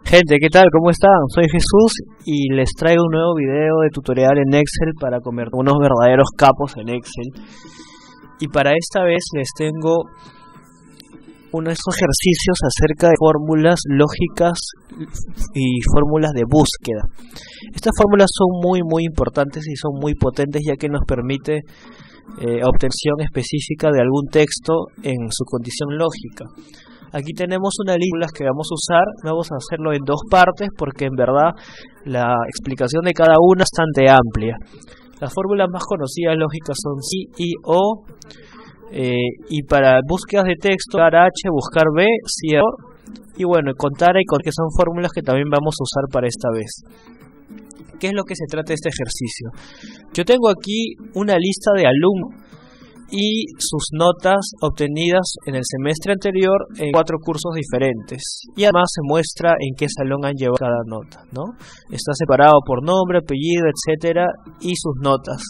Gente, ¿qué tal? ¿Cómo están? Soy Jesús y les traigo un nuevo video de tutorial en Excel para comer unos verdaderos capos en Excel. Y para esta vez les tengo unos ejercicios acerca de fórmulas lógicas y fórmulas de búsqueda. Estas fórmulas son muy importantes y son muy potentes, ya que nos permite obtención específica de algún texto en su condición lógica. Aquí tenemos una lista que vamos a usar. Vamos a hacerlo en dos partes porque en verdad la explicación de cada una es bastante amplia. Las fórmulas más conocidas lógicas son sí y o, y para búsquedas de texto, buscar h, buscar b, sí, error, y bueno, contar y contar, que son fórmulas que también vamos a usar para esta vez. ¿Qué es lo que se trata de este ejercicio? Yo tengo aquí una lista de alumnos y sus notas obtenidas en el semestre anterior en 4 cursos diferentes, y además se muestra en qué salón han llevado cada nota, ¿no? Está separado por nombre, apellido, etcétera, y sus notas.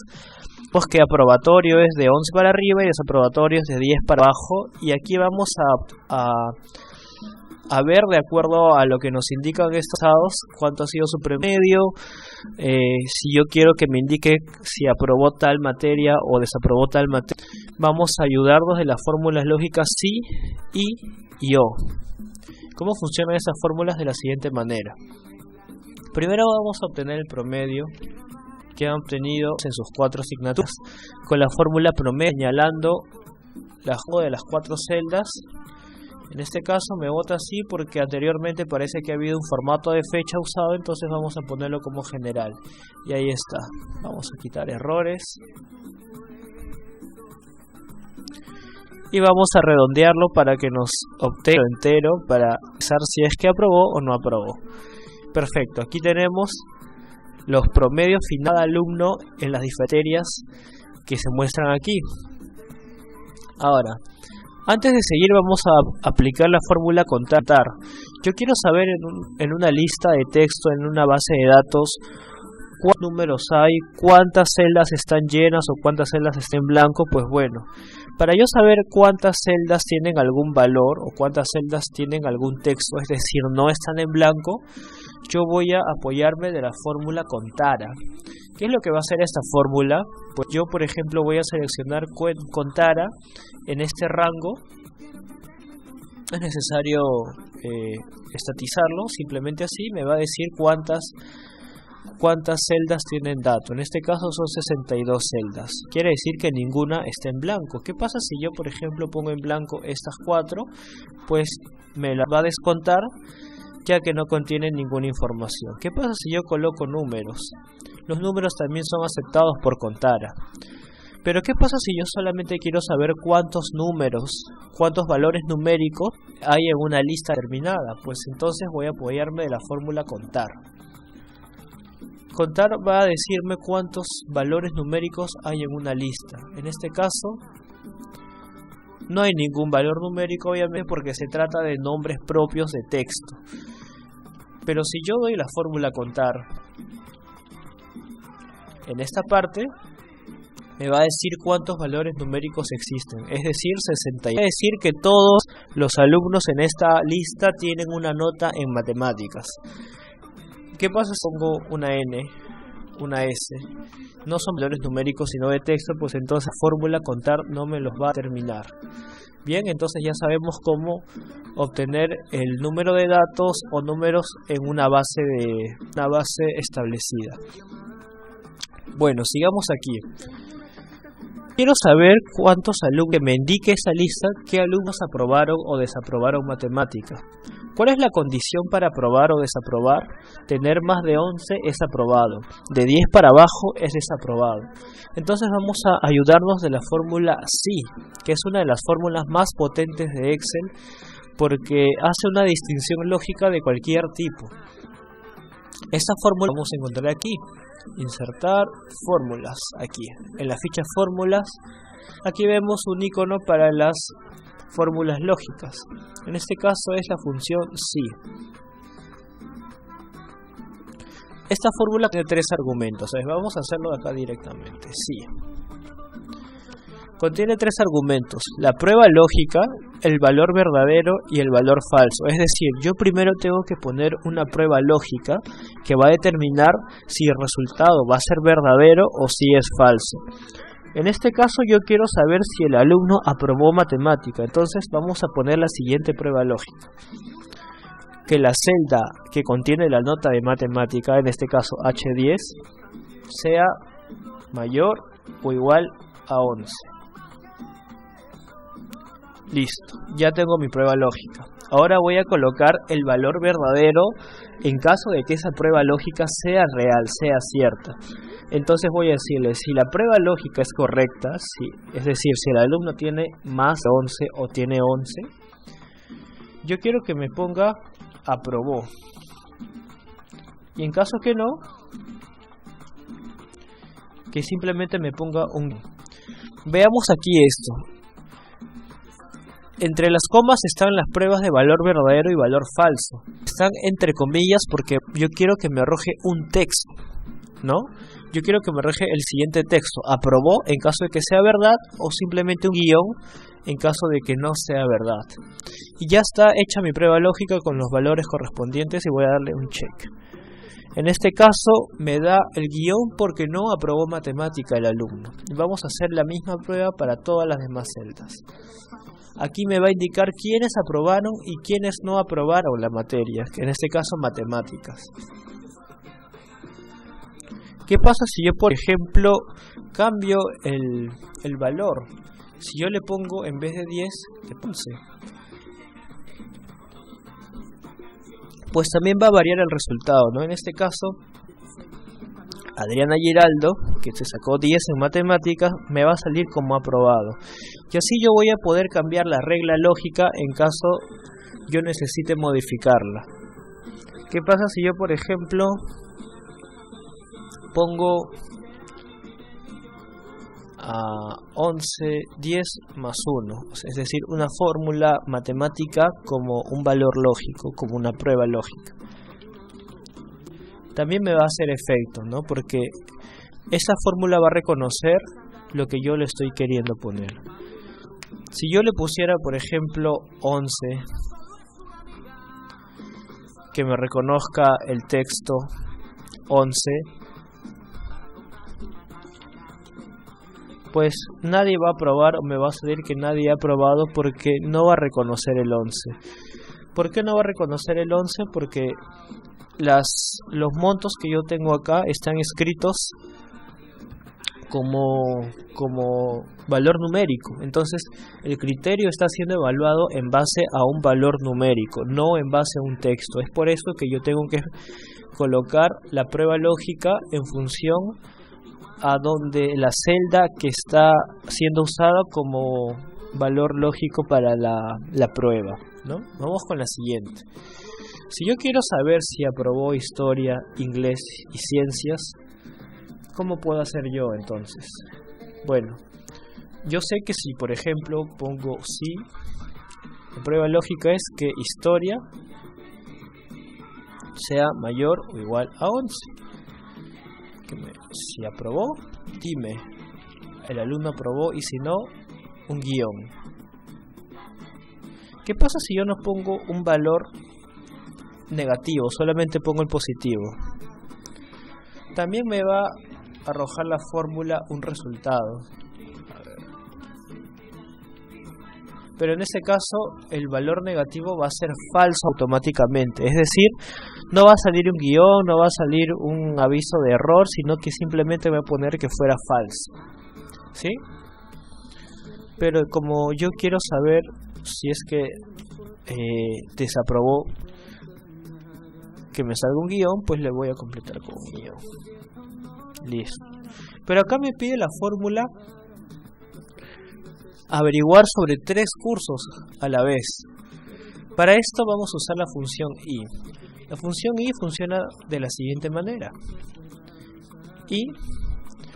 Pues que aprobatorio es de 11 para arriba y desaprobatorio es de 10 para abajo, y aquí vamos a ver, de acuerdo a lo que nos indican estos dados, cuánto ha sido su promedio. Si yo quiero que me indique si aprobó tal materia o desaprobó tal materia, vamos a ayudarnos de las fórmulas lógicas sí y o. ¿Cómo funcionan esas fórmulas? De la siguiente manera. Primero vamos a obtener el promedio que han obtenido en sus 4 asignaturas con la fórmula promedio, señalando de las 4 celdas. En este caso me bota así porque anteriormente parece que ha habido un formato de fecha usado, entonces vamos a ponerlo como general. Y ahí está. Vamos a quitar errores. Y vamos a redondearlo para que nos obtenga entero, para saber si es que aprobó o no aprobó. Perfecto. Aquí tenemos los promedios final de alumno en las diferentes materias que se muestran aquí. Ahora, antes de seguir vamos a aplicar la fórmula contar. Yo quiero saber en una lista de texto, en una base de datos, cuántos números hay, cuántas celdas están llenas o cuántas celdas están en blanco. Pues bueno, para yo saber cuántas celdas tienen algún valor o cuántas celdas tienen algún texto, es decir, no están en blanco, yo voy a apoyarme de la fórmula contara. ¿Qué es lo que va a hacer esta fórmula? Pues yo, por ejemplo, voy a seleccionar contara en este rango. Es necesario estatizarlo, simplemente así me va a decir cuántas celdas tienen dato. En este caso son 62 celdas. Quiere decir que ninguna está en blanco. ¿Qué pasa si yo, por ejemplo, pongo en blanco estas 4? Pues me la va a descontar, ya que no contienen ninguna información. ¿Qué pasa si yo coloco números? Los números también son aceptados por contara. Pero ¿qué pasa si yo solamente quiero saber cuántos números, cuántos valores numéricos hay en una lista determinada? Pues entonces voy a apoyarme de la fórmula contar. Contar va a decirme cuántos valores numéricos hay en una lista. En este caso no hay ningún valor numérico, obviamente, porque se trata de nombres propios de texto. Pero si yo doy la fórmula contar en esta parte, me va a decir cuántos valores numéricos existen, es decir, 60. Es decir, que todos los alumnos en esta lista tienen una nota en matemáticas. ¿Qué pasa si pongo una N, una S? No son valores numéricos sino de texto, pues entonces la fórmula contar no me los va a terminar. Bien, entonces ya sabemos cómo obtener el número de datos o números en una base establecida. Bueno, sigamos aquí. Quiero saber cuántos alumnos, que me indique esa lista, qué alumnos aprobaron o desaprobaron matemáticas. ¿Cuál es la condición para aprobar o desaprobar? Tener más de 11 es aprobado, de 10 para abajo es desaprobado. Entonces vamos a ayudarnos de la fórmula sí, que es una de las fórmulas más potentes de Excel, porque hace una distinción lógica de cualquier tipo. Esta fórmula vamos a encontrar aquí. Insertar fórmulas, aquí en la ficha fórmulas. Aquí vemos un icono para las fórmulas lógicas. En este caso es la función sí. Esta fórmula tiene 3 argumentos. Vamos a hacerlo acá directamente. Sí. Contiene tres argumentos: la prueba lógica, el valor verdadero y el valor falso. Es decir, yo primero tengo que poner una prueba lógica que va a determinar si el resultado va a ser verdadero o si es falso. En este caso yo quiero saber si el alumno aprobó matemática. Entonces vamos a poner la siguiente prueba lógica: que la celda que contiene la nota de matemática, en este caso H10, sea mayor o igual a 11. Listo, ya tengo mi prueba lógica. Ahora voy a colocar el valor verdadero en caso de que esa prueba lógica sea real, sea cierta. Entonces voy a decirle, si la prueba lógica es correcta, es decir, si el alumno tiene más de 11 o tiene 11, yo quiero que me ponga aprobó. Y en caso que no, que simplemente me ponga un... Veamos aquí esto. Entre las comas están las pruebas de valor verdadero y valor falso. Están entre comillas porque yo quiero que me arroje un texto, ¿no? Yo quiero que me arroje el siguiente texto: aprobó en caso de que sea verdad, o simplemente un guión en caso de que no sea verdad. Y ya está hecha mi prueba lógica con los valores correspondientes y voy a darle un check. En este caso me da el guión porque no aprobó matemática el alumno. Y vamos a hacer la misma prueba para todas las demás celdas. Aquí me va a indicar quiénes aprobaron y quiénes no aprobaron la materia, que en este caso matemáticas. ¿Qué pasa si yo, por ejemplo, cambio el valor? Si yo le pongo, en vez de 10, le pongo 11. Pues también va a variar el resultado, ¿no? En este caso, Adriana Giraldo, que se sacó 10 en matemáticas, me va a salir como aprobado. Y así yo voy a poder cambiar la regla lógica en caso yo necesite modificarla. ¿Qué pasa si yo, por ejemplo, pongo a 11, 10 más 1? Es decir, una fórmula matemática como un valor lógico, como una prueba lógica. También me va a hacer efecto, ¿no? Porque esa fórmula va a reconocer lo que yo le estoy queriendo poner. Si yo le pusiera, por ejemplo, 11, que me reconozca el texto 11, pues nadie va a aprobar, o me va a salir que nadie ha aprobado porque no va a reconocer el 11. ¿Por qué no va a reconocer el 11? Porque los montos que yo tengo acá están escritos como valor numérico. Entonces el criterio está siendo evaluado en base a un valor numérico, no en base a un texto. Es por eso que yo tengo que colocar la prueba lógica en función a donde la celda que está siendo usada como valor lógico para la prueba, ¿no? Vamos con la siguiente. Si yo quiero saber si aprobó historia, inglés y ciencias, ¿cómo puedo hacer yo entonces? Bueno, yo sé que si por ejemplo pongo sí, la prueba lógica es que historia sea mayor o igual a 11. Si aprobó, dime, el alumno aprobó, y si no, un guión. ¿Qué pasa si yo no pongo un valor negativo, solamente pongo el positivo? También me va a arrojar la fórmula un resultado. Pero en ese caso el valor negativo va a ser falso automáticamente. Es decir, no va a salir un guión, no va a salir un aviso de error, sino que simplemente voy a poner que fuera falso. ¿Sí? Pero como yo quiero saber si es que desaprobó que me salga un guión, pues le voy a completar con un guión. Listo. Pero acá me pide la fórmula averiguar sobre 3 cursos a la vez. Para esto vamos a usar la función i. La función i funciona de la siguiente manera. Y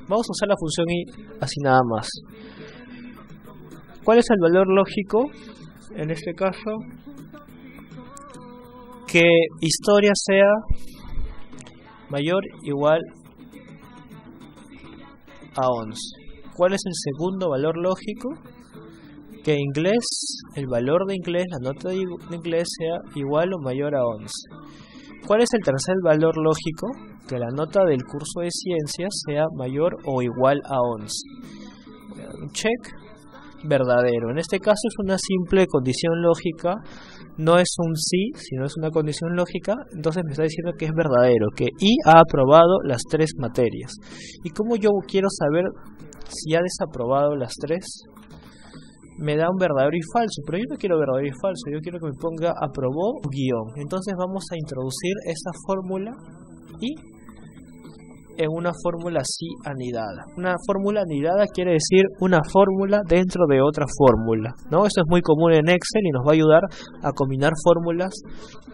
vamos a usar la función i así nada más. ¿Cuál es el valor lógico? En este caso, que historia sea mayor o igual a 11. ¿Cuál es el segundo valor lógico? Que inglés, el valor de inglés, la nota de inglés sea igual o mayor a 11. ¿Cuál es el tercer valor lógico? Que la nota del curso de ciencias sea mayor o igual a 11. Voy a dar un check. Verdadero. En este caso es una simple condición lógica, no es un sí, sino es una condición lógica. Entonces me está diciendo que es verdadero, que I ha aprobado las 3 materias. ¿Y cómo yo quiero saber si ha desaprobado las 3? Me da un verdadero y falso, pero yo no quiero verdadero y falso, yo quiero que me ponga aprobó guión. Entonces vamos a introducir esa fórmula y en una fórmula así anidada. Una fórmula anidada quiere decir una fórmula dentro de otra fórmula, ¿no? Esto es muy común en Excel y nos va a ayudar a combinar fórmulas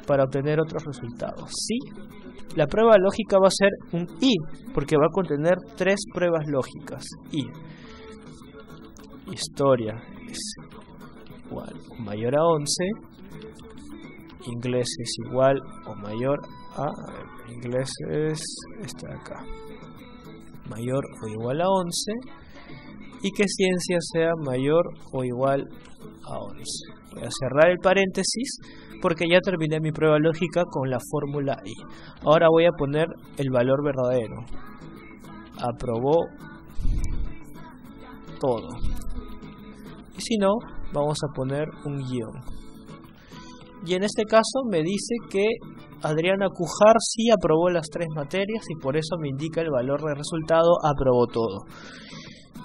para obtener otros resultados. Sí, la prueba lógica va a ser un I, porque va a contener 3 pruebas lógicas. I. Historia es igual o mayor a 11. Inglés es igual o mayor a... inglés es este de acá, mayor o igual a 11, y que ciencia sea mayor o igual a 11. Voy a cerrar el paréntesis porque ya terminé mi prueba lógica con la fórmula I. Ahora voy a poner el valor verdadero. Aprobó todo. Y si no, vamos a poner un guión. Y en este caso me dice que Adriana Cujar sí aprobó las 3 materias y por eso me indica el valor de resultado aprobó todo.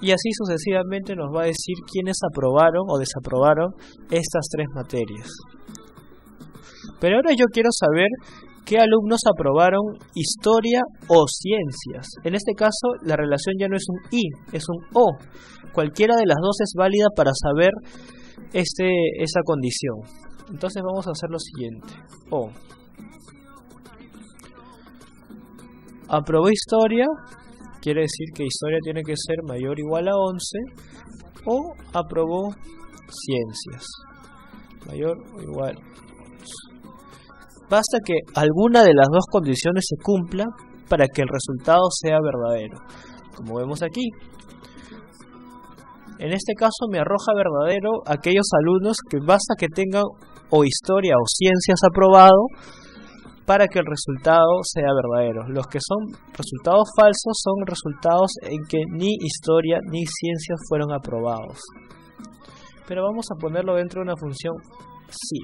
Y así sucesivamente nos va a decir quiénes aprobaron o desaprobaron estas 3 materias. Pero ahora yo quiero saber qué alumnos aprobaron historia o ciencias. En este caso la relación ya no es un I, es un O. Cualquiera de las dos es válida para saber esa condición. Entonces vamos a hacer lo siguiente. O. Aprobó historia, quiere decir que historia tiene que ser mayor o igual a 11. O aprobó ciencias, mayor o igual a 11. Basta que alguna de las dos condiciones se cumpla para que el resultado sea verdadero, como vemos aquí. En este caso me arroja verdadero aquellos alumnos que basta que tengan o historia o ciencias aprobado para que el resultado sea verdadero. Los que son resultados falsos son resultados en que ni historia ni ciencias fueron aprobados. Pero vamos a ponerlo dentro de una función sí.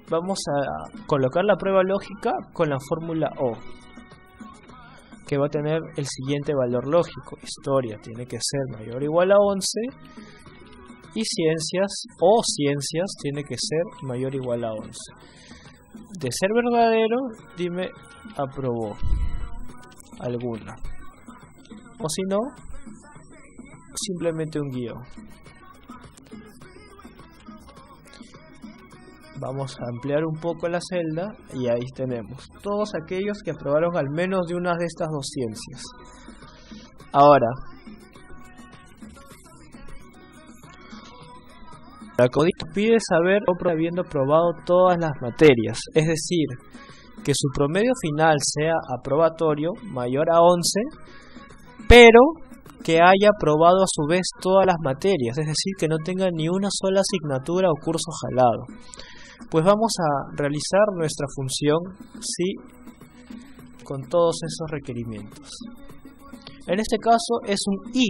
Vamos a colocar la prueba lógica con la fórmula O, que va a tener el siguiente valor lógico. Historia tiene que ser mayor o igual a 11 y ciencias o ciencias tiene que ser mayor o igual a 11. De ser verdadero, dime aprobó alguna, o si no, simplemente un guión. Vamos a ampliar un poco la celda y ahí tenemos todos aquellos que aprobaron al menos de una de estas dos ciencias. Ahora, la código pide saber habiendo aprobado todas las materias, es decir, que su promedio final sea aprobatorio mayor a 11, pero que haya aprobado a su vez todas las materias, es decir, que no tenga ni una sola asignatura o curso jalado. Pues vamos a realizar nuestra función sí con todos esos requerimientos. En este caso es un I,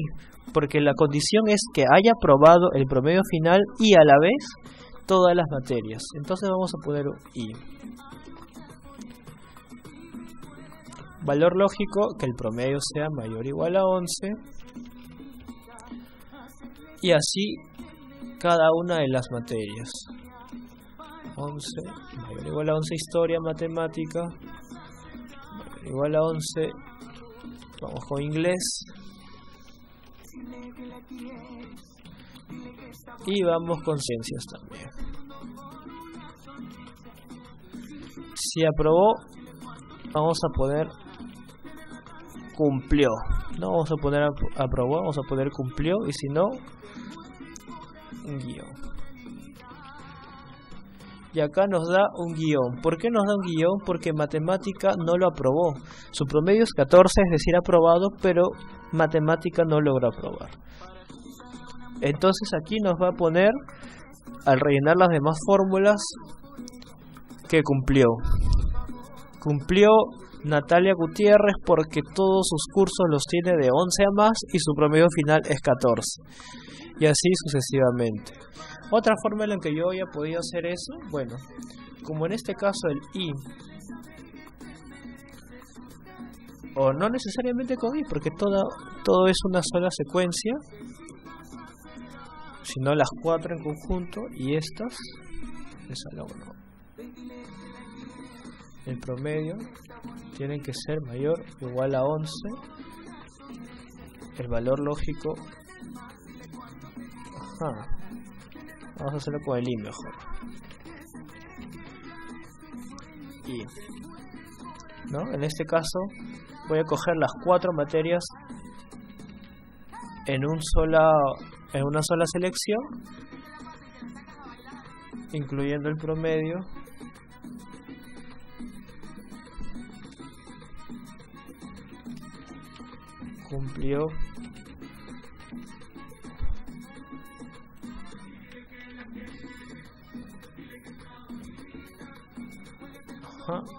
porque la condición es que haya aprobado el promedio final y a la vez todas las materias. Entonces vamos a poner un I. Valor lógico, que el promedio sea mayor o igual a 11. Y así cada una de las materias. 11, mayor o igual a 11 historia, matemática, mayor o igual a 11, vamos con inglés, y vamos con ciencias también. Si aprobó, vamos a poner cumplió, no vamos a poner aprobó, vamos a poner cumplió, y si no, un guión. y acá nos da un guión. ¿Por qué nos da un guión? Porque matemática no lo aprobó. Su promedio es 14, es decir, aprobado, pero matemática no logró aprobar. Entonces aquí nos va a poner, al rellenar las demás fórmulas, que cumplió. Cumplió Natalia Gutiérrez porque todos sus cursos los tiene de 11 a más y su promedio final es 14. Y así sucesivamente. Otra forma en la que yo haya podido hacer eso, bueno, como en este caso el I, o no necesariamente con I, porque todo es una sola secuencia, sino las 4 en conjunto y estas, esa la 1. El promedio tiene que ser mayor o igual a 11, el valor lógico. Vamos a hacerlo con el I mejor. Y, ¿no? En este caso voy a coger las 4 materias en una sola selección, incluyendo el promedio. Cumplió.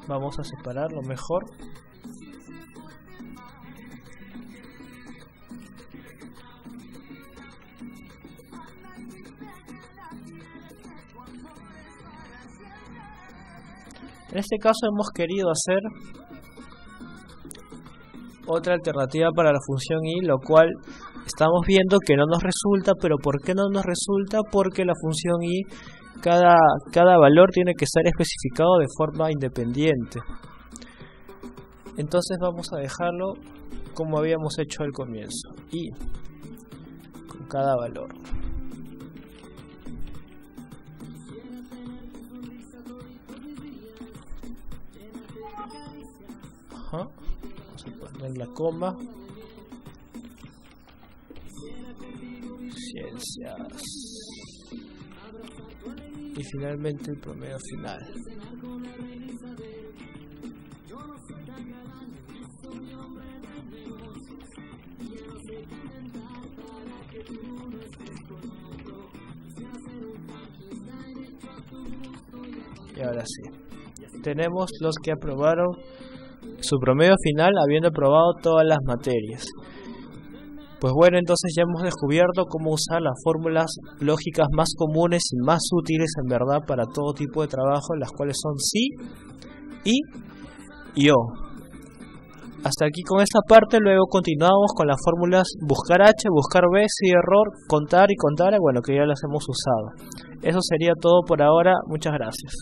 Vamos a separarlo mejor. En este caso hemos querido hacer otra alternativa para la función y, lo cual estamos viendo que no nos resulta. Pero ¿por qué no nos resulta? Porque la función y cada valor tiene que estar especificado de forma independiente. Entonces vamos a dejarlo como habíamos hecho al comienzo, y con cada valor. Vamos a poner la coma. Ciencias. Y finalmente el promedio final. Y ahora sí, tenemos los que aprobaron su promedio final habiendo aprobado todas las materias. Pues bueno, entonces ya hemos descubierto cómo usar las fórmulas lógicas más comunes y más útiles en verdad para todo tipo de trabajo, las cuales son sí, y o. Hasta aquí con esta parte. Luego continuamos con las fórmulas buscar H, buscar B, si error, contar y contar, bueno, que ya las hemos usado. Eso sería todo por ahora. Muchas gracias.